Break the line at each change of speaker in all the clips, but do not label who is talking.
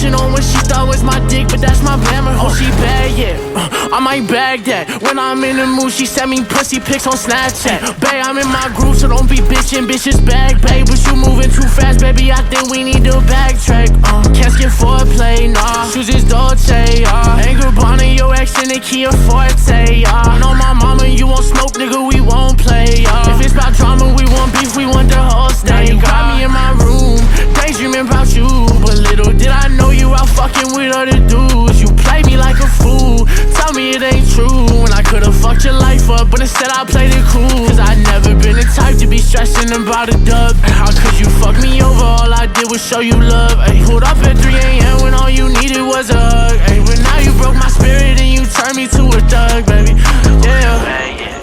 touching on what she thought was my dick, but that's my glamour. Oh, she bad, yeah, I might bag that. When I'm in the mood, she send me pussy pics on Snapchat. Babe, I'm in my groove, so don't be bitchin', bitches bag, babe. But you moving too fast, baby, I think we need to backtrack. Can't skip foreplay, nah. Shoes is Dolce, Anger Bonnie, your ex in the Kia Forte, Know my mama, you won't smoke, nigga, we won't play, If it's about drama, we want beef, we want the whole state. You got me in my room, daydreaming about you, but little did I know you out fucking with other dudes. You play me like a fool, tell me it ain't true. When I could've fucked your life up, but instead I played it cool. Cause I never been the type to be stressing about a dub. How could you fuck me over? All I did was show you love. Ay, pulled up at 3 a.m. when all you needed was a hug. Ay, but now you broke my spirit and you turned me to a thug, baby. Yeah,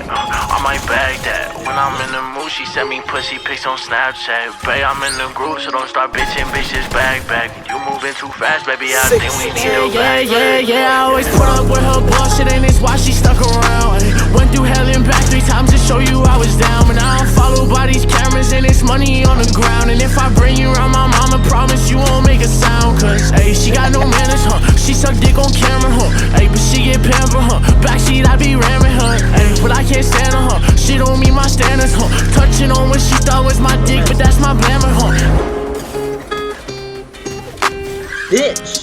I might bag that. When I'm in the mood, she send me pussy pics on Snapchat. Babe, I'm in the groove, so don't start bitching, bitches back. You moving too fast, baby, I think we need to back. Yeah, I always put up with her bullshit, and it's why she stuck around. Went through hell and back 3 times to show you I was down. But now I'm followed by these cameras, and it's money on the ground. And if I bring you around, my mama promise you won't make a sound. Cause, ayy, she got no manners, She suck dick on camera, Ayy, but she get pampered, Backseat, I be ramming her, ayy, but I can't stand her, She don't meet my standards, Touching on what she thought was my dick, but that's my glamour,
Bitch.